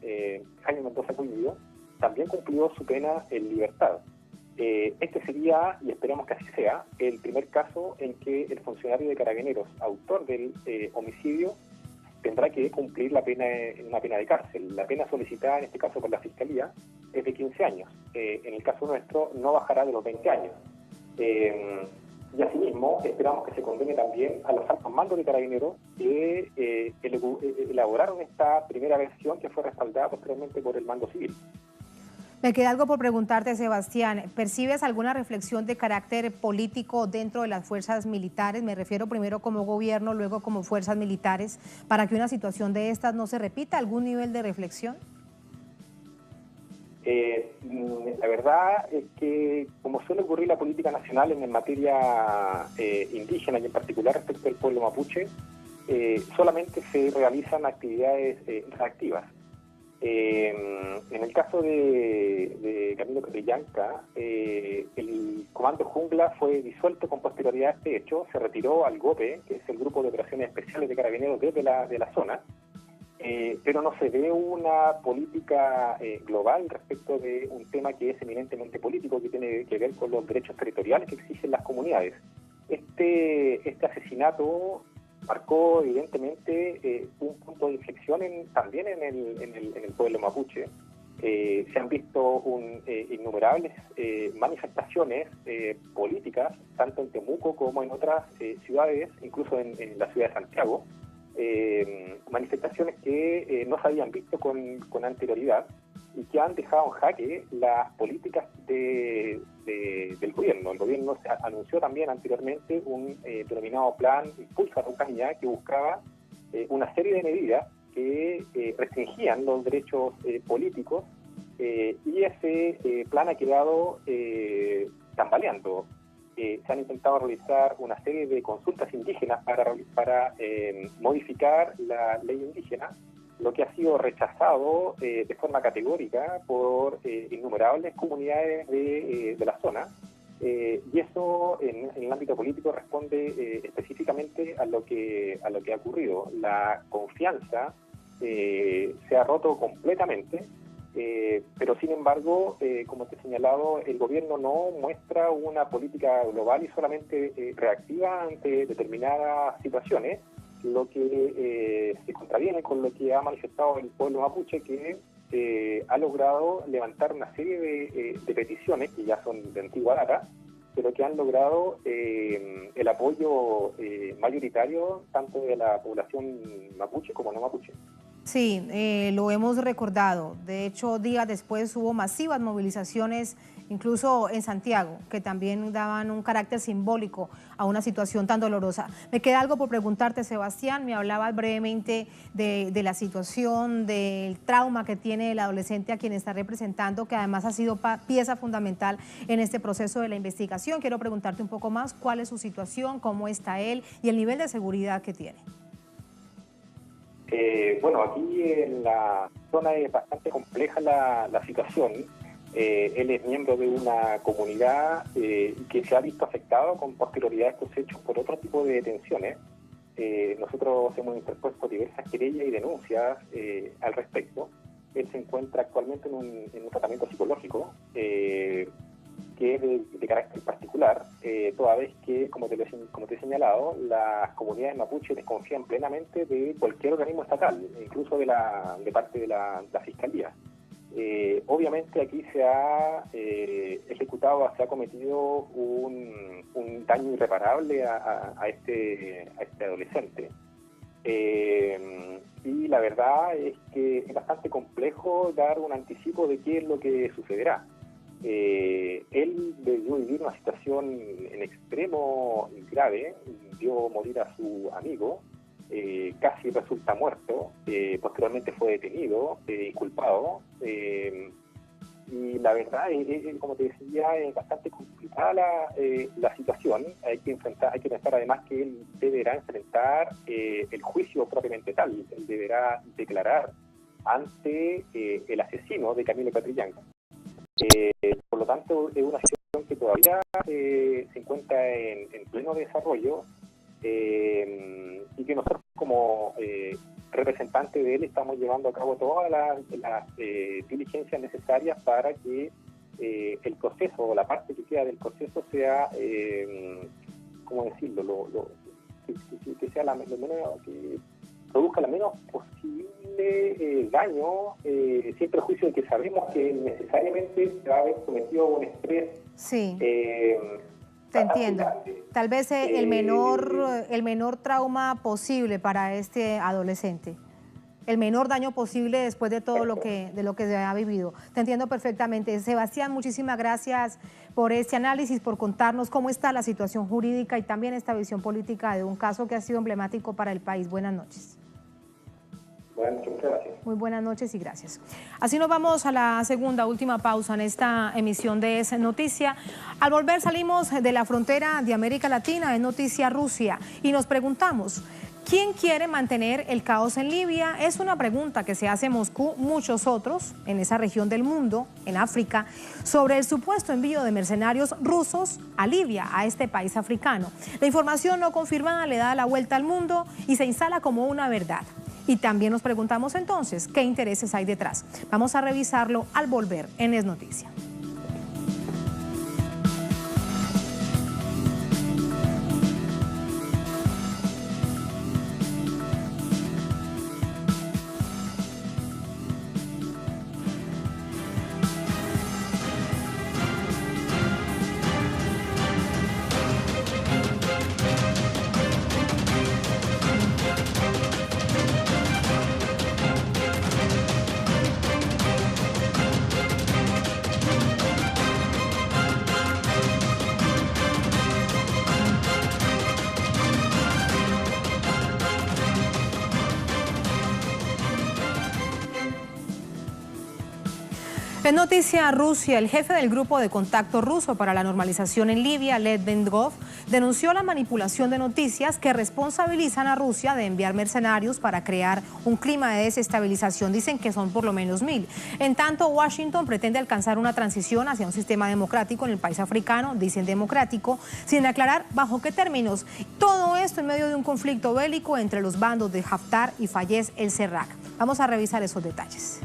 Jaime Mendoza Cuillo, también cumplió su pena en libertad. Este sería, y esperemos que así sea, el primer caso en que el funcionario de carabineros, autor del homicidio, tendrá que cumplir una pena de cárcel. La pena solicitada, en este caso por la Fiscalía, es de 15 años. En el caso nuestro, no bajará de los 20 años. Y asimismo, esperamos que se condene también a los altos mandos de carabineros que elaboraron esta primera versión que fue respaldada posteriormente por el mando civil. Me queda algo por preguntarte, Sebastián. ¿Percibes alguna reflexión de carácter político dentro de las fuerzas militares? Me refiero primero como gobierno, luego como fuerzas militares, para que una situación de estas no se repita. ¿Algún nivel de reflexión? La verdad es que, como suele ocurrir la política nacional en materia indígena y en particular respecto al pueblo mapuche, solamente se realizan actividades reactivas. En el caso de Camilo Catrillanca, el Comando Jungla fue disuelto con posterioridad a este hecho, se retiró al GOPE, que es el Grupo de Operaciones Especiales de Carabineros de la zona, pero no se ve una política global respecto de un tema que es eminentemente político, que tiene que ver con los derechos territoriales que exigen las comunidades. Este asesinato marcó evidentemente un punto de inflexión también en el pueblo mapuche. Se han visto innumerables manifestaciones políticas, tanto en Temuco como en otras ciudades, incluso en la ciudad de Santiago, manifestaciones que no se habían visto con anterioridad y que han dejado en jaque las políticas del gobierno. El gobierno anunció también anteriormente un denominado Plan Impulso Araucanía, que buscaba una serie de medidas que restringían los derechos políticos, y ese plan ha quedado tambaleando. Se han intentado realizar una serie de consultas indígenas para modificar la ley indígena, lo que ha sido rechazado de forma categórica por innumerables comunidades de la zona, y eso en el ámbito político responde específicamente a lo que ha ocurrido. La confianza se ha roto completamente, pero sin embargo, como te he señalado, el gobierno no muestra una política global y solamente reactiva ante determinadas situaciones, lo que se contraviene con lo que ha manifestado el pueblo mapuche, que ha logrado levantar una serie de peticiones que ya son de antigua data, pero que han logrado el apoyo mayoritario tanto de la población mapuche como no mapuche. Sí, lo hemos recordado. De hecho, días después hubo masivas movilizaciones, incluso en Santiago, que también daban un carácter simbólico a una situación tan dolorosa. Me queda algo por preguntarte, Sebastián. Me hablabas brevemente de la situación, del trauma que tiene el adolescente a quien está representando, que además ha sido pieza fundamental en este proceso de la investigación. Quiero preguntarte un poco más cuál es su situación, cómo está él y el nivel de seguridad que tiene. Bueno, aquí en la zona es bastante compleja la situación. Él es miembro de una comunidad que se ha visto afectado con posterioridad a estos hechos por otro tipo de detenciones. Nosotros hemos interpuesto diversas querellas y denuncias al respecto. Él se encuentra actualmente en un tratamiento psicológico que es de carácter particular, toda vez que, como te he señalado, las comunidades mapuche desconfían plenamente de cualquier organismo estatal, incluso de parte de la Fiscalía. Obviamente aquí se ha se ha cometido un daño irreparable a este adolescente. Y la verdad es que es bastante complejo dar un anticipo de qué es lo que sucederá. Él debió vivir una situación en extremo grave, vio morir a su amigo, casi resulta muerto, posteriormente fue detenido, inculpado, y la verdad, como te decía, es bastante complicada la situación. Hay que pensar además que él deberá enfrentar el juicio propiamente tal. Él deberá declarar ante el asesino de Camilo Catrillanca. Por lo tanto, es una situación que todavía se encuentra en pleno desarrollo y que nosotros como representantes de él estamos llevando a cabo todas las diligencias necesarias para que el proceso o la parte que queda del proceso sea, ¿cómo decirlo? Que sea lo menos, que produzca la menos posible daño, sin perjuicio de que sabemos que necesariamente se va a haber sometido a un estrés. Sí. Te entiendo. Tal vez el menor trauma posible para este adolescente. El menor daño posible después de todo lo que se ha vivido. Te entiendo perfectamente. Sebastián, muchísimas gracias por este análisis, por contarnos cómo está la situación jurídica y también esta visión política de un caso que ha sido emblemático para el país. Buenas noches. Buenas noches, muchas gracias. Muy buenas noches y gracias. Así nos vamos a la última pausa en esta emisión de Es Noticia. Al volver salimos de la frontera de América Latina, es noticia Rusia, y nos preguntamos, ¿quién quiere mantener el caos en Libia? Es una pregunta que se hace Moscú, muchos otros en esa región del mundo, en África, sobre el supuesto envío de mercenarios rusos a Libia, a este país africano. La información no confirmada le da la vuelta al mundo y se instala como una verdad. Y también nos preguntamos entonces, ¿qué intereses hay detrás? Vamos a revisarlo al volver en Es Noticia. En noticia Rusia, el jefe del grupo de contacto ruso para la normalización en Libia, Lev Dengov, denunció la manipulación de noticias que responsabilizan a Rusia de enviar mercenarios para crear un clima de desestabilización. Dicen que son por lo menos 1000. En tanto, Washington pretende alcanzar una transición hacia un sistema democrático en el país africano, dicen democrático, sin aclarar bajo qué términos. Todo esto en medio de un conflicto bélico entre los bandos de Haftar y Fayez el-Serraj. Vamos a revisar esos detalles.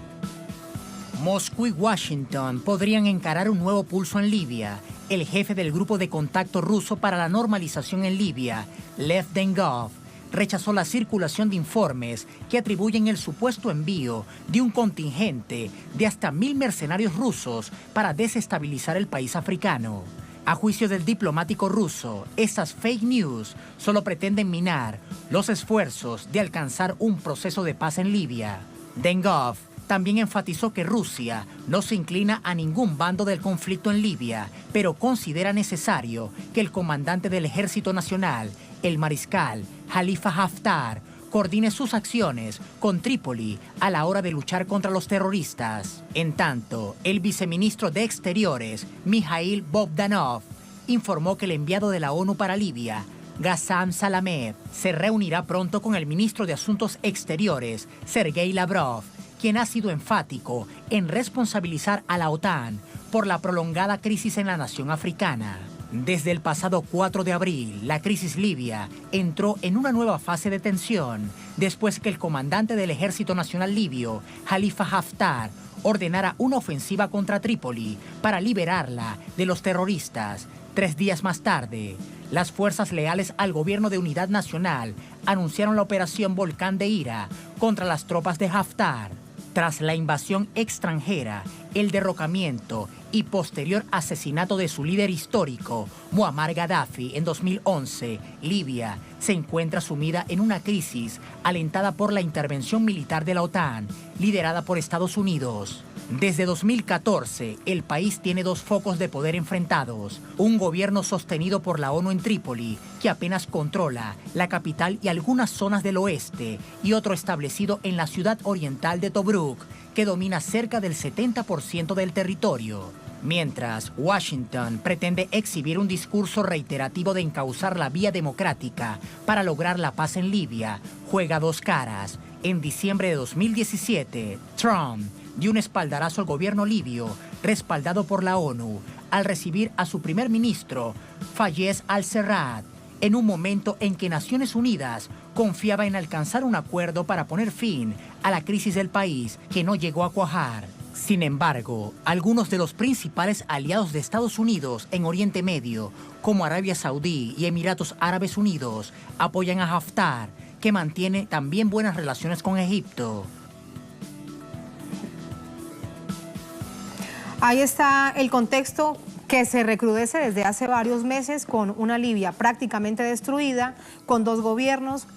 Moscú y Washington podrían encarar un nuevo pulso en Libia. El jefe del grupo de contacto ruso para la normalización en Libia, Lev Dengov, rechazó la circulación de informes que atribuyen el supuesto envío de un contingente de hasta 1000 mercenarios rusos para desestabilizar el país africano. A juicio del diplomático ruso, esas fake news solo pretenden minar los esfuerzos de alcanzar un proceso de paz en Libia. Dengov también enfatizó que Rusia no se inclina a ningún bando del conflicto en Libia, pero considera necesario que el comandante del Ejército Nacional, el mariscal Khalifa Haftar, coordine sus acciones con Trípoli a la hora de luchar contra los terroristas. En tanto, el viceministro de Exteriores, Mikhail Bogdanov, informó que el enviado de la ONU para Libia, Ghassan Salamev, se reunirá pronto con el ministro de Asuntos Exteriores, Sergei Lavrov, quien ha sido enfático en responsabilizar a la OTAN por la prolongada crisis en la nación africana. Desde el pasado 4 de abril, la crisis libia entró en una nueva fase de tensión después que el comandante del Ejército Nacional Libio, Khalifa Haftar, ordenara una ofensiva contra Trípoli para liberarla de los terroristas. 3 días más tarde, las fuerzas leales al gobierno de unidad nacional anunciaron la operación Volcán de Ira contra las tropas de Haftar. Tras la invasión extranjera, el derrocamiento y posterior asesinato de su líder histórico, Muammar Gaddafi, en 2011, Libia se encuentra sumida en una crisis alentada por la intervención militar de la OTAN, liderada por Estados Unidos. Desde 2014, el país tiene 2 focos de poder enfrentados. Un gobierno sostenido por la ONU en Trípoli, que apenas controla la capital y algunas zonas del oeste, y otro establecido en la ciudad oriental de Tobruk, que domina cerca del 70% del territorio. Mientras, Washington pretende exhibir un discurso reiterativo de encauzar la vía democrática para lograr la paz en Libia, juega 2 caras. En diciembre de 2017, Trump dio un espaldarazo al gobierno libio, respaldado por la ONU, al recibir a su primer ministro, Fayez al-Serraj, en un momento en que Naciones Unidas confiaba en alcanzar un acuerdo para poner fin a la crisis del país, que no llegó a cuajar. Sin embargo, algunos de los principales aliados de Estados Unidos en Oriente Medio, como Arabia Saudí y Emiratos Árabes Unidos, apoyan a Haftar, que mantiene también buenas relaciones con Egipto. Ahí está el contexto que se recrudece desde hace varios meses, con una Libia prácticamente destruida, con 2 gobiernos,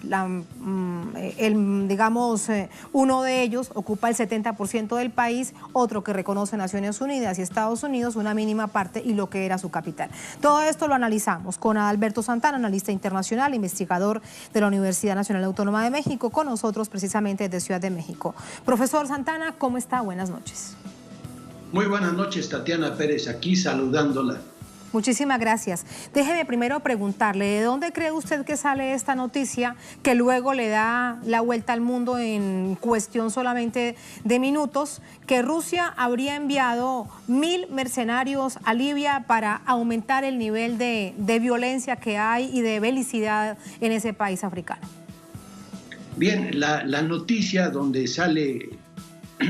uno de ellos ocupa el 70% del país, otro que reconoce Naciones Unidas y Estados Unidos una mínima parte y lo que era su capital. Todo esto lo analizamos con Adalberto Santana, analista internacional, investigador de la Universidad Nacional Autónoma de México, con nosotros precisamente desde Ciudad de México. Profesor Santana, ¿cómo está? Buenas noches. Muy buenas noches, Tatiana Pérez, aquí saludándola. Muchísimas gracias. Déjeme primero preguntarle, ¿de dónde cree usted que sale esta noticia que luego le da la vuelta al mundo en cuestión solamente de minutos, que Rusia habría enviado 1000 mercenarios a Libia para aumentar el nivel de violencia que hay y de belicidad en ese país africano? Bien, la noticia donde sale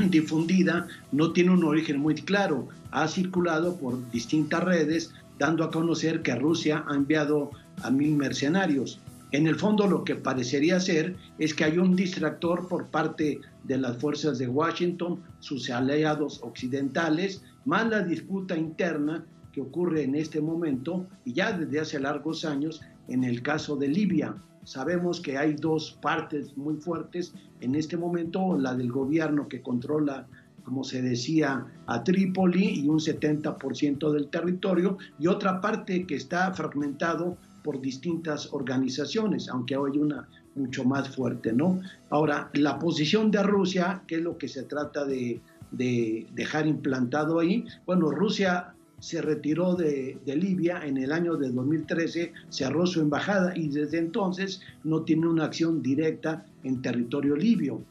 difundida no tiene un origen muy claro. Ha circulado por distintas redes dando a conocer que Rusia ha enviado a 1000 mercenarios. En el fondo lo que parecería ser es que hay un distractor por parte de las fuerzas de Washington, sus aliados occidentales, más la disputa interna que ocurre en este momento y ya desde hace largos años en el caso de Libia. Sabemos que hay 2 partes muy fuertes en este momento, la del gobierno que controla, como se decía, a Trípoli y un 70% del territorio, y otra parte que está fragmentado por distintas organizaciones, aunque hay una mucho más fuerte, ¿no? Ahora, la posición de Rusia, que es lo que se trata de dejar implantado ahí, bueno, Rusia se retiró de Libia en el año de 2013, cerró su embajada y desde entonces no tiene una acción directa en territorio libio.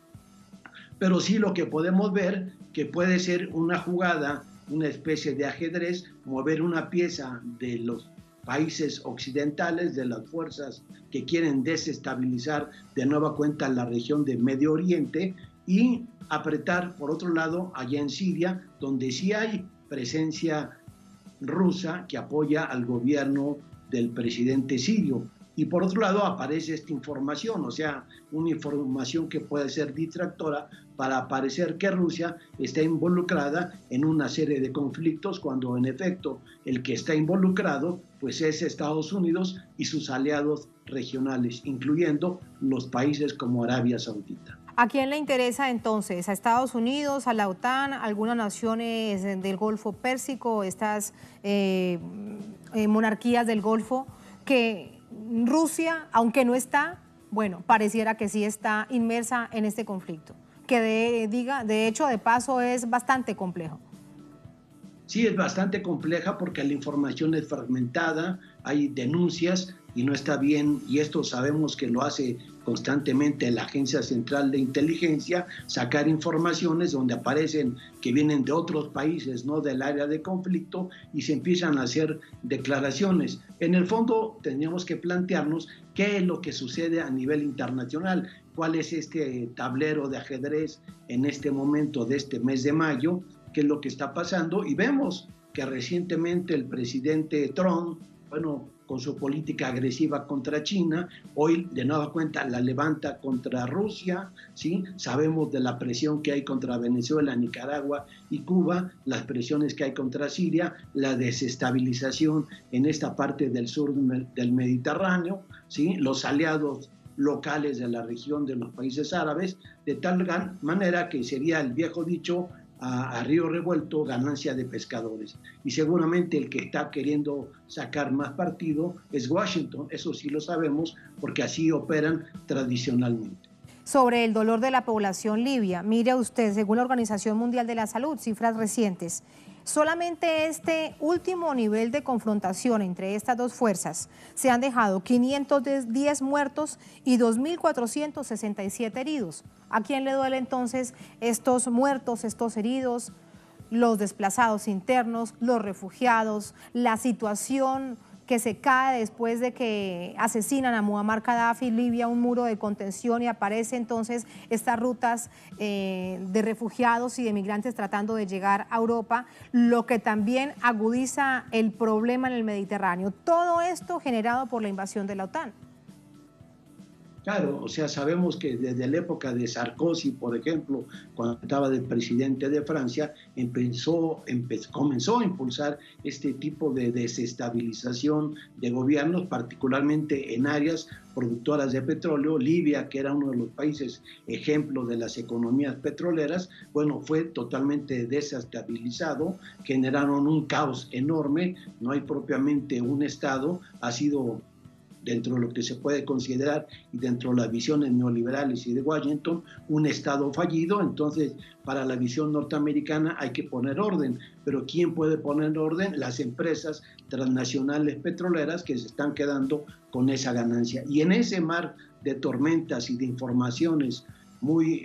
Pero sí lo que podemos ver que puede ser una jugada, una especie de ajedrez, mover una pieza de los países occidentales, de las fuerzas que quieren desestabilizar de nueva cuenta la región de Medio Oriente y apretar por otro lado allá en Siria, donde sí hay presencia rusa que apoya al gobierno del presidente sirio. Y por otro lado aparece esta información, o sea, una información que puede ser distractora para parecer que Rusia está involucrada en una serie de conflictos, cuando en efecto el que está involucrado pues es Estados Unidos y sus aliados regionales, incluyendo los países como Arabia Saudita. ¿A quién le interesa entonces? ¿A Estados Unidos, a la OTAN, a algunas naciones del Golfo Pérsico, estas monarquías del Golfo, que Rusia, aunque no está, bueno, pareciera que sí está inmersa en este conflicto, que de hecho, de paso, es bastante complejo? Sí, es bastante compleja porque la información es fragmentada, hay denuncias y no está bien, y esto sabemos que lo hace constantemente la Agencia Central de Inteligencia, sacar informaciones donde aparecen que vienen de otros países, no del área de conflicto, y se empiezan a hacer declaraciones. En el fondo tendríamos que plantearnos qué es lo que sucede a nivel internacional, cuál es este tablero de ajedrez en este momento de este mes de mayo, qué es lo que está pasando, y vemos que recientemente el presidente Trump, bueno, con su política agresiva contra China, hoy de nueva cuenta la levanta contra Rusia, ¿sí? Sabemos de la presión que hay contra Venezuela, Nicaragua y Cuba, las presiones que hay contra Siria, la desestabilización en esta parte del sur del Mediterráneo, ¿sí? Los aliados locales de la región de los países árabes, de tal manera que sería el viejo dicho, a río revuelto, ganancia de pescadores. Y seguramente el que está queriendo sacar más partido es Washington, eso sí lo sabemos, porque así operan tradicionalmente. Sobre el dolor de la población libia, mire usted, según la Organización Mundial de la Salud, cifras recientes, solamente este último nivel de confrontación entre estas dos fuerzas se han dejado 510 muertos y 2.467 heridos. ¿A quién le duele entonces estos muertos, estos heridos, los desplazados internos, los refugiados, la situación que se cae después de que asesinan a Muammar Gaddafi, Libia, un muro de contención, y aparece entonces estas rutas de refugiados y de migrantes tratando de llegar a Europa, lo que también agudiza el problema en el Mediterráneo? Todo esto generado por la invasión de la OTAN. Claro, o sea, sabemos que desde la época de Sarkozy, por ejemplo, cuando estaba de presidente de Francia, comenzó a impulsar este tipo de desestabilización de gobiernos, particularmente en áreas productoras de petróleo. Libia, que era uno de los países ejemplo de las economías petroleras, bueno, fue totalmente desestabilizado, generaron un caos enorme, no hay propiamente un Estado, ha sido, dentro de lo que se puede considerar y dentro de las visiones neoliberales y de Washington, un Estado fallido. Entonces, para la visión norteamericana hay que poner orden. Pero ¿quién puede poner orden? Las empresas transnacionales petroleras que se están quedando con esa ganancia. Y en ese mar de tormentas y de informaciones muy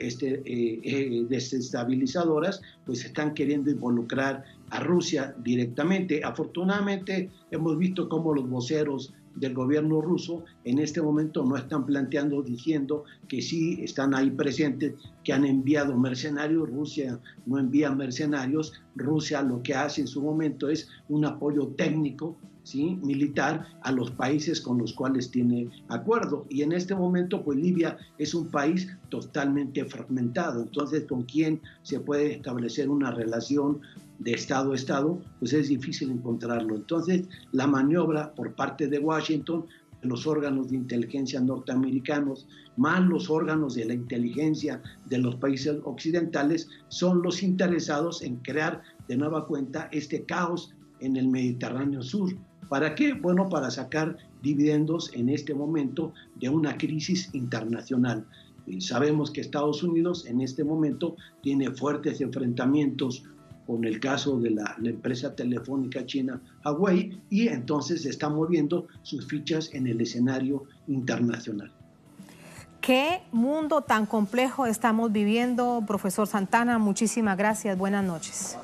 desestabilizadoras, pues están queriendo involucrar a Rusia directamente. Afortunadamente, hemos visto cómo los voceros del gobierno ruso en este momento no están planteando, diciendo que sí están ahí presentes, que han enviado mercenarios. Rusia no envía mercenarios. Rusia lo que hace en su momento es un apoyo técnico, ¿sí?, militar a los países con los cuales tiene acuerdo. Y en este momento, pues Libia es un país totalmente fragmentado. Entonces, ¿con quién se puede establecer una relación de Estado a Estado? Pues es difícil encontrarlo. Entonces, la maniobra por parte de Washington, los órganos de inteligencia norteamericanos, más los órganos de la inteligencia de los países occidentales, son los interesados en crear de nueva cuenta este caos en el Mediterráneo Sur. ¿Para qué? Bueno, para sacar dividendos en este momento de una crisis internacional. Y sabemos que Estados Unidos en este momento tiene fuertes enfrentamientos con el caso de la empresa telefónica china Huawei, y entonces está moviendo sus fichas en el escenario internacional. ¿Qué mundo tan complejo estamos viviendo, profesor Santana? Muchísimas gracias, buenas noches.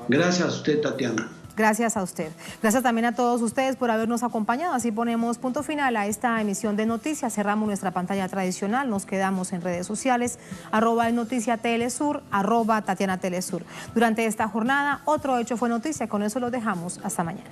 Gracias a usted, Tatiana. Gracias a usted. Gracias también a todos ustedes por habernos acompañado. Así ponemos punto final a esta emisión de noticias. Cerramos nuestra pantalla tradicional. Nos quedamos en redes sociales, @elnoticiatelesur, @Tatiana Telesur. Durante esta jornada, otro hecho fue noticia. Con eso lo dejamos. Hasta mañana.